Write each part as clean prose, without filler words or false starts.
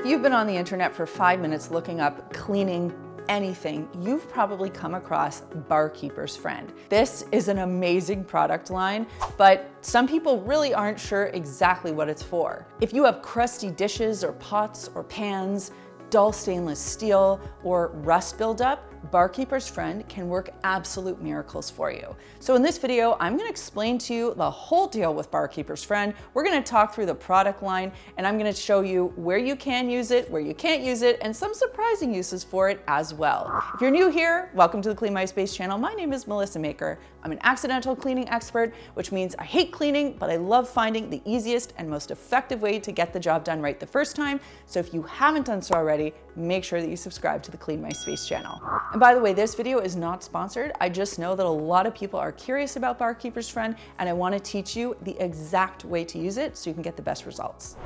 you've been on the internet for 5 minutes looking up cleaning anything, you've probably come across Barkeeper's Friend. This is an amazing product line, but some people really aren't sure exactly what it's for. If you have crusty dishes or pots or pans, dull stainless steel, or rust buildup, Barkeeper's Friend can work absolute miracles for you. So in this video, I'm gonna explain to you the whole deal with Barkeeper's Friend. We're gonna talk through the product line, and I'm gonna show you where you can use it, where you can't use it, and some surprising uses for it as well. If you're new here, welcome to the Clean My Space channel. My name is Melissa Maker. I'm an accidental cleaning expert, which means I hate cleaning, but I love finding the easiest and most effective way to get the job done right the first time. So if you haven't done so already, make sure that you subscribe to the Clean My Space channel. And by the way, this video is not sponsored. I just know that a lot of people are curious about Barkeeper's Friend, and I want to teach you the exact way to use it so you can get the best results.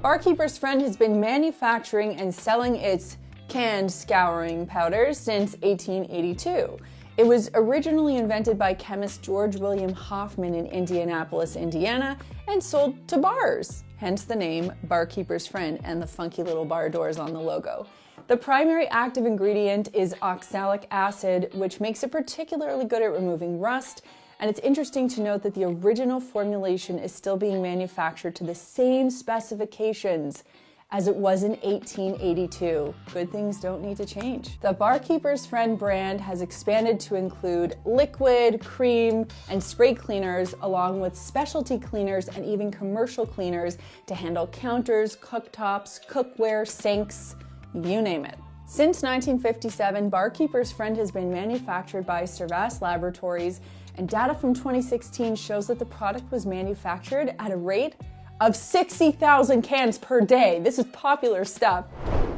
Barkeeper's Friend has been manufacturing and selling its canned scouring powders since 1882. It was originally invented by chemist George William Hoffman in Indianapolis, Indiana, and sold to bars, hence the name Barkeeper's Friend and the funky little bar doors on the logo. The primary active ingredient is oxalic acid, which makes it particularly good at removing rust, and it's interesting to note that the original formulation is still being manufactured to the same specifications as it was in 1882. Good things don't need to change. The Barkeeper's Friend brand has expanded to include liquid, cream, and spray cleaners, along with specialty cleaners and even commercial cleaners to handle counters, cooktops, cookware, sinks, you name it. Since 1957, Barkeeper's Friend has been manufactured by Servas Laboratories, and data from 2016 shows that the product was manufactured at a rate of 60,000 cans per day. This is popular stuff.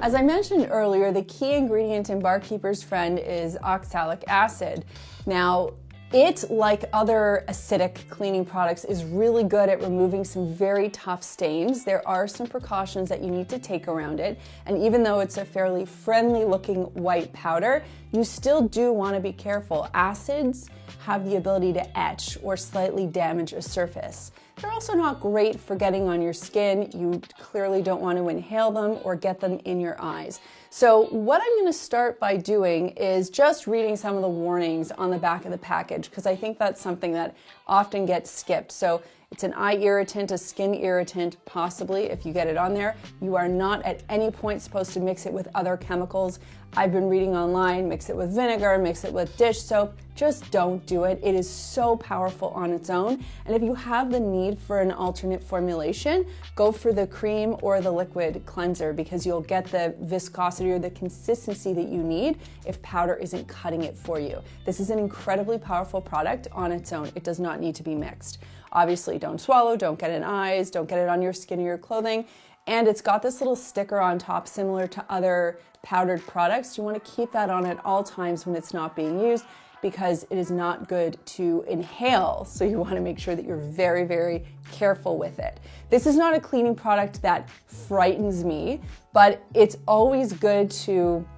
As I mentioned earlier, the key ingredient in Barkeeper's Friend is oxalic acid. Now, it, like other acidic cleaning products, is really good at removing some very tough stains. There are some precautions that you need to take around it, and even though it's a fairly friendly looking white powder, you still do want to be careful. Acids have the ability to etch or slightly damage a surface. They're also not great for getting on your skin. You clearly don't want to inhale them or get them in your eyes. So what I'm going to start by doing is just reading some of the warnings on the back of the package, because I think that's something that often gets skipped. So it's an eye irritant, a skin irritant, possibly, if you get it on there. You are not at any point supposed to mix it with other chemicals. I've been reading online, mix it with vinegar, mix it with dish soap. Just don't do it. It is so powerful on its own. And if you have the need for an alternate formulation, go for the cream or the liquid cleanser, because you'll get the viscosity or the consistency that you need if powder isn't cutting it for you. This is an incredibly powerful product on its own. It does not need to be mixed. Obviously, don't swallow, don't get it in eyes, don't get it on your skin or your clothing. And it's got this little sticker on top similar to other powdered products. You want to keep that on at all times when it's not being used, because it is not good to inhale. So you want to make sure that you're very, very careful with it. This is not a cleaning product that frightens me, but it's always good to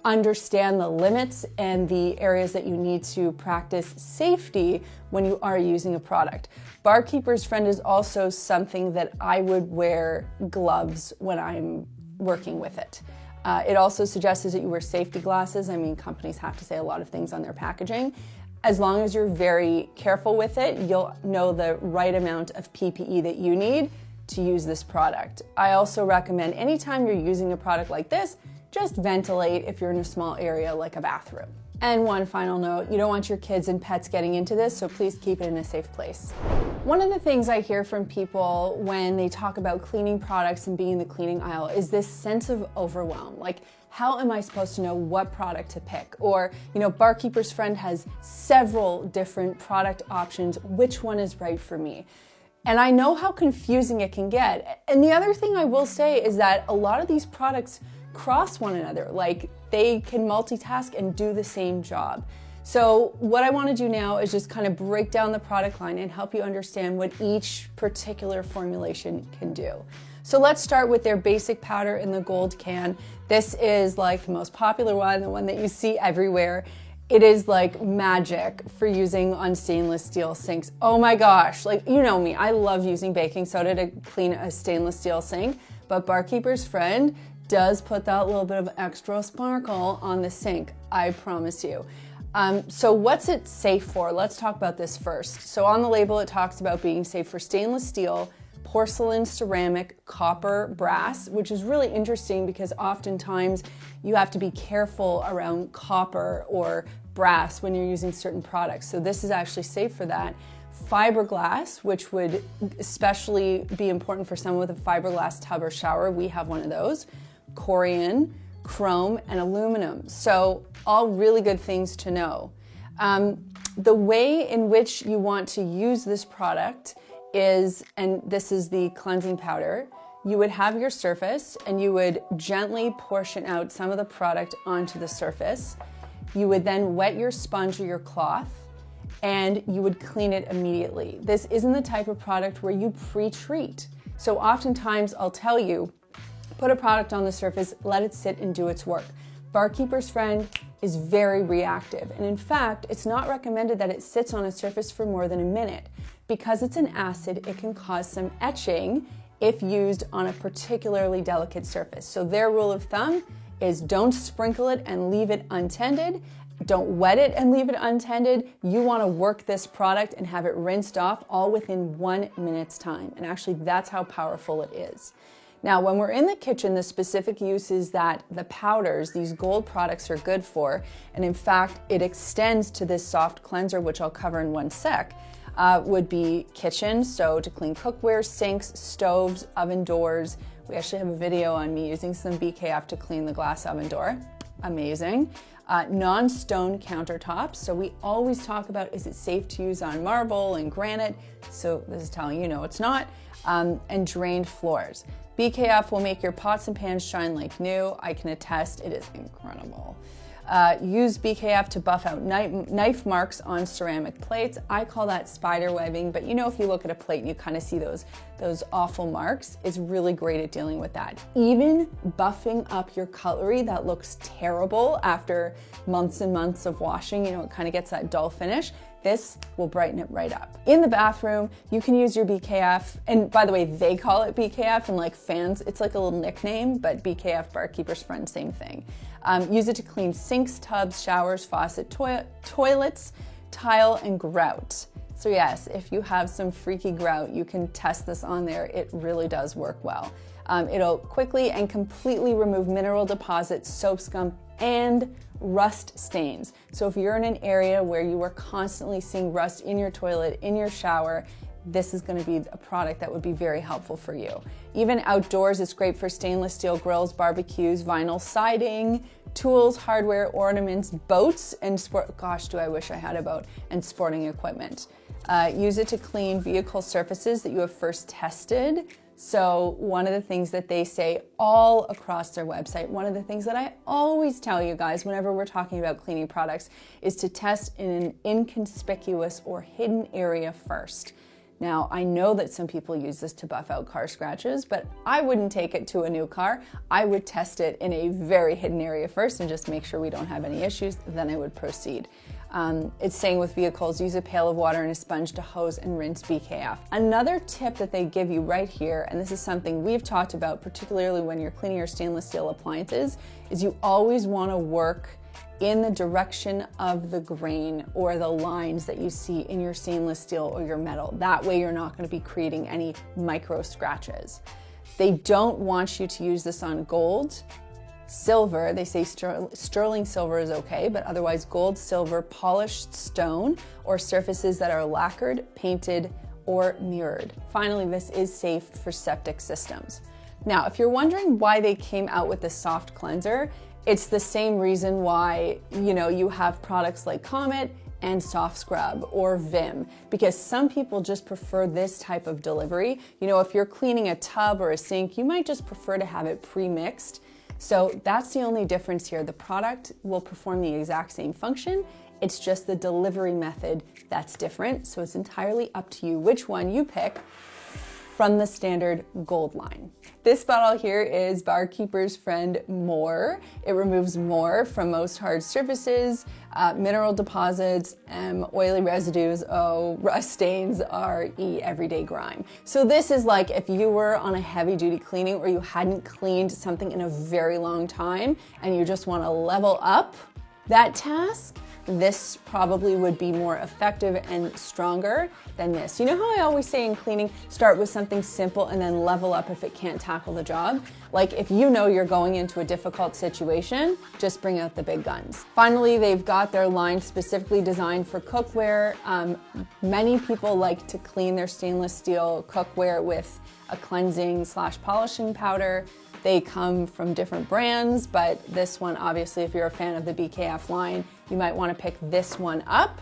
understand the limits and the areas that you need to practice safety when you are using a product. Barkeeper's Friend is also something that I would wear gloves when I'm working with it. It also suggests that you wear safety glasses. I mean, companies have to say a lot of things on their packaging. As long as you're very careful with it, you'll know the right amount of PPE that you need to use this product. I also recommend anytime you're using a product like this, just ventilate if you're in a small area like a bathroom. And one final note, you don't want your kids and pets getting into this, so please keep it in a safe place. One of the things I hear from people when they talk about cleaning products and being in the cleaning aisle is this sense of overwhelm. Like, how am I supposed to know what product to pick? Or, Barkeeper's Friend has several different product options. Which one is right for me? And I know how confusing it can get. And the other thing I will say is that a lot of these products cross one another. Like, they can multitask and do the same job. So what I want to do now is just kind of break down the product line and help you understand what each particular formulation can do. So let's start with their basic powder in the gold can. This is like the most popular one, the one that you see everywhere. It is like magic for using on stainless steel sinks. Oh my gosh, like you know me, I love using baking soda to clean a stainless steel sink, but Barkeeper's Friend does put that little bit of extra sparkle on the sink, I promise you. So what's it safe for? Let's talk about this first. So on the label it talks about being safe for stainless steel, porcelain, ceramic, copper, brass, which is really interesting because oftentimes you have to be careful around copper or brass when you're using certain products. So this is actually safe for that. Fiberglass, which would especially be important for someone with a fiberglass tub or shower. We have one of those. Corian, chrome, and aluminum. So all really good things to know. The way in which you want to use this product is, and this is the cleansing powder, you would have your surface and you would gently portion out some of the product onto the surface. You would then wet your sponge or your cloth and you would clean it immediately. This isn't the type of product where you pre-treat. So oftentimes I'll tell you, put a product on the surface, let it sit and do its work. Barkeeper's Friend is very reactive. And in fact, it's not recommended that it sits on a surface for more than a minute. Because it's an acid, it can cause some etching if used on a particularly delicate surface. So their rule of thumb is don't sprinkle it and leave it untended. Don't wet it and leave it untended. You want to work this product and have it rinsed off all within 1 minute's time. And actually, that's how powerful it is. Now, when we're in the kitchen, the specific uses that the powders, these gold products, are good for, and in fact, it extends to this soft cleanser, which I'll cover in one sec, would be kitchen, so to clean cookware, sinks, stoves, oven doors. We actually have a video on me using some BKF to clean the glass oven door. Amazing. Non-stone countertops. So we always talk about, is it safe to use on marble and granite? So this is telling you no, it's not. And drained floors. BKF will make your pots and pans shine like new. I can attest, it is incredible. Use BKF to buff out knife marks on ceramic plates. I call that spider webbing, but you know, if you look at a plate and you kind of see those awful marks, it's really great at dealing with that. Even buffing up your cutlery that looks terrible after months and months of washing, you know, it kind of gets that dull finish. This will brighten it right up. In the bathroom, you can use your BKF, and by the way, they call it BKF, and like fans, it's like a little nickname, but BKF, Barkeeper's Friend, same thing. Use it to clean sinks, tubs, showers, faucet, toilets, tile, and grout. So yes, if you have some freaky grout, you can test this on there. It really does work well. It'll quickly and completely remove mineral deposits, soap scum, and rust stains. So if you're in an area where you are constantly seeing rust in your toilet, in your shower, this is going to be a product that would be very helpful for you. Even outdoors, it's great for stainless steel grills, barbecues, vinyl siding, tools, hardware, ornaments, boats, and gosh, do I wish I had a boat, and sporting equipment. Use it to clean vehicle surfaces that you have first tested. So one of the things that they say all across their website, one of the things that I always tell you guys whenever we're talking about cleaning products, is to test in an inconspicuous or hidden area first. Now, I know that some people use this to buff out car scratches, but I wouldn't take it to a new car. I would test it in a very hidden area first and just make sure we don't have any issues, then I would proceed. It's saying with vehicles, use a pail of water and a sponge to hose and rinse BKF. Another tip that they give you right here, and this is something we've talked about, particularly when you're cleaning your stainless steel appliances, is you always want to work in the direction of the grain or the lines that you see in your stainless steel or your metal. That way you're not going to be creating any micro scratches. They don't want you to use this on gold, silver. They say sterling silver is okay, but otherwise gold, silver, polished stone, or surfaces that are lacquered, painted, or mirrored. Finally, this is safe for septic systems. Now, if you're wondering why they came out with this soft cleanser, it's the same reason why, you know, you have products like Comet and Soft Scrub or Vim, because some people just prefer this type of delivery. You know, if you're cleaning a tub or a sink, you might just prefer to have it pre-mixed. So that's the only difference here. The product will perform the exact same function. It's just the delivery method that's different. So it's entirely up to you which one you pick from the standard Gold line. This bottle here is Barkeeper's Friend More. It removes more from most hard surfaces, mineral deposits, oily residues, rust stains, RE, everyday grime. So this is like if you were on a heavy duty cleaning or you hadn't cleaned something in a very long time and you just want to level up that task, this probably would be more effective and stronger than this. You know how I always say in cleaning, start with something simple and then level up if it can't tackle the job? Like if you know you're going into a difficult situation, just bring out the big guns. Finally, they've got their line specifically designed for cookware. Many people like to clean their stainless steel cookware with a cleansing / polishing powder. They come from different brands, but this one, obviously, if you're a fan of the BKF line, you might want to pick this one up.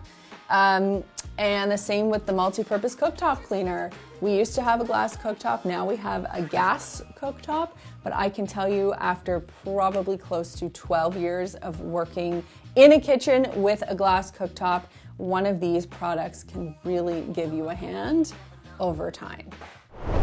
And the same with the multi-purpose cooktop cleaner. We used to have a glass cooktop, now we have a gas cooktop, but I can tell you after probably close to 12 years of working in a kitchen with a glass cooktop, one of these products can really give you a hand over time.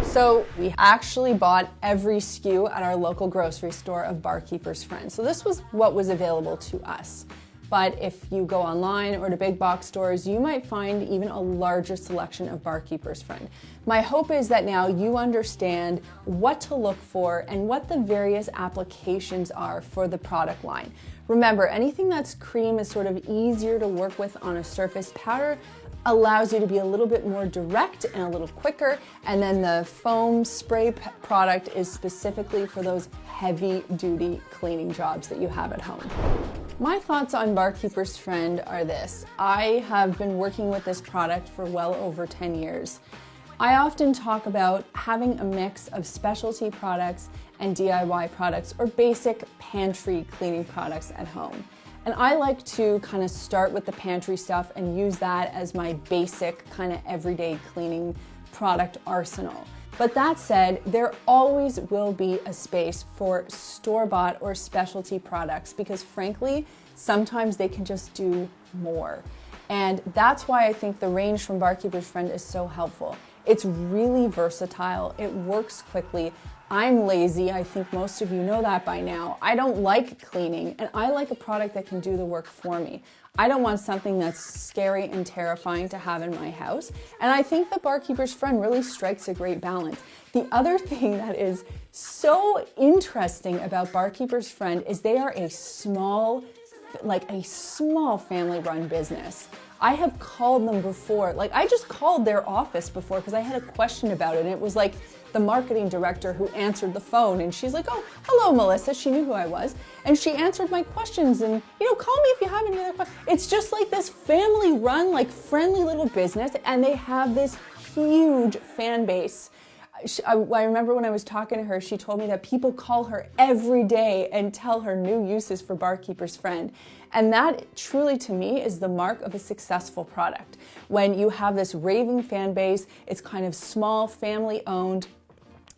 So we actually bought every SKU at our local grocery store of Barkeeper's Friend. So this was what was available to us. But if you go online or to big box stores, you might find even a larger selection of Barkeeper's Friend. My hope is that now you understand what to look for and what the various applications are for the product line. Remember, anything that's cream is sort of easier to work with on a surface. Powder allows you to be a little bit more direct and a little quicker. And then the foam spray product is specifically for those heavy duty cleaning jobs that you have at home. My thoughts on Barkeeper's Friend are this. I have been working with this product for well over 10 years. I often talk about having a mix of specialty products and DIY products or basic pantry cleaning products at home. And I like to kind of start with the pantry stuff and use that as my basic kind of everyday cleaning product arsenal. But that said, there always will be a space for store-bought or specialty products because frankly, sometimes they can just do more. And that's why I think the range from Barkeeper's Friend is so helpful. It's really versatile, it works quickly. I'm lazy, I think most of you know that by now. I don't like cleaning, and I like a product that can do the work for me. I don't want something that's scary and terrifying to have in my house, and I think the Barkeeper's Friend really strikes a great balance. The other thing that is so interesting about Barkeeper's Friend is they are a small family-run business. I have called them before, I just called their office before because I had a question about it, and it was like the marketing director who answered the phone, and she's like, "Oh, hello, Melissa." She knew who I was, and she answered my questions, and call me if you have any other questions. It's just like this family-run, friendly little business, and they have this huge fan base. I remember when I was talking to her, she told me that people call her every day and tell her new uses for Barkeeper's Friend. And that truly, to me, is the mark of a successful product. When you have this raving fan base, it's kind of small, family-owned.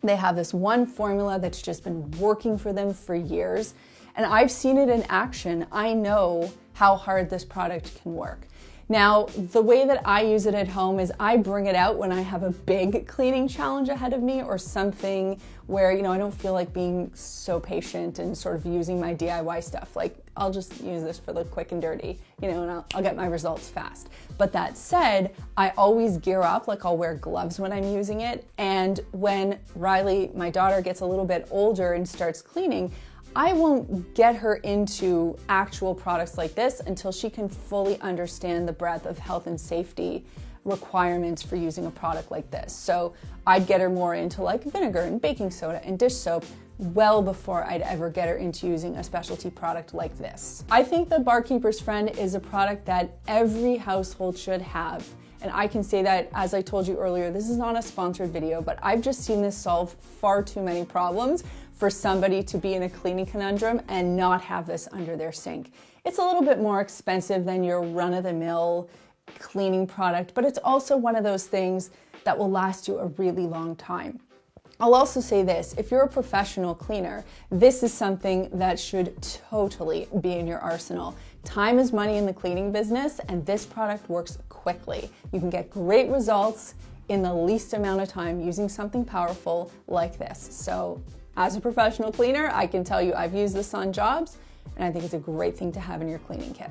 They have this one formula that's just been working for them for years. And I've seen it in action. I know how hard this product can work. Now, the way that I use it at home is I bring it out when I have a big cleaning challenge ahead of me or something where, I don't feel like being so patient and sort of using my DIY stuff. I'll just use this for the quick and dirty, and I'll get my results fast. But that said, I always gear up, I'll wear gloves when I'm using it. And when Riley, my daughter, gets a little bit older and starts cleaning, I won't get her into actual products like this until she can fully understand the breadth of health and safety requirements for using a product like this. So I'd get her more into vinegar and baking soda and dish soap well before I'd ever get her into using a specialty product like this. I think the Barkeeper's Friend is a product that every household should have. And I can say that, as I told you earlier, this is not a sponsored video, but I've just seen this solve far too many problems for somebody to be in a cleaning conundrum and not have this under their sink. It's a little bit more expensive than your run-of-the-mill cleaning product, but it's also one of those things that will last you a really long time. I'll also say this, if you're a professional cleaner, this is something that should totally be in your arsenal. Time is money in the cleaning business, and this product works quickly. You can get great results in the least amount of time using something powerful like this. So as a professional cleaner, I can tell you I've used this on jobs, and I think it's a great thing to have in your cleaning kit.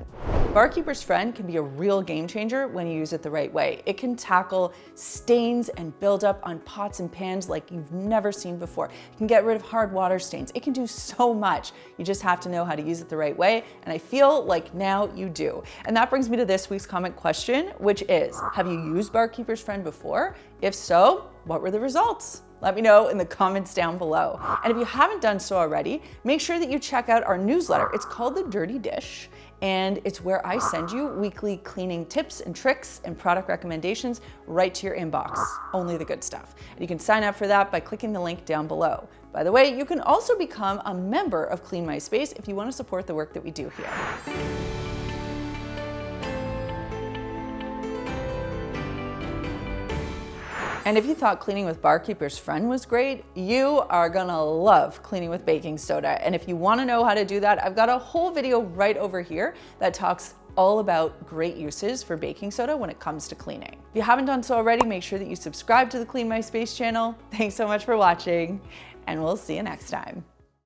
Barkeeper's Friend can be a real game changer when you use it the right way. It can tackle stains and buildup on pots and pans like you've never seen before. It can get rid of hard water stains. It can do so much. You just have to know how to use it the right way, and I feel like now you do. And that brings me to this week's comment question, which is, have you used Barkeeper's Friend before? If so, what were the results? Let me know in the comments down below. And if you haven't done so already, make sure that you check out our newsletter. It's called The Dirty Dish, and it's where I send you weekly cleaning tips and tricks and product recommendations right to your inbox. Only the good stuff. And you can sign up for that by clicking the link down below. By the way, you can also become a member of Clean My Space if you want to support the work that we do here. And if you thought cleaning with Barkeeper's Friend was great, you are gonna love cleaning with baking soda. And if you wanna know how to do that, I've got a whole video right over here that talks all about great uses for baking soda when it comes to cleaning. If you haven't done so already, make sure that you subscribe to the Clean My Space channel. Thanks so much for watching, and we'll see you next time.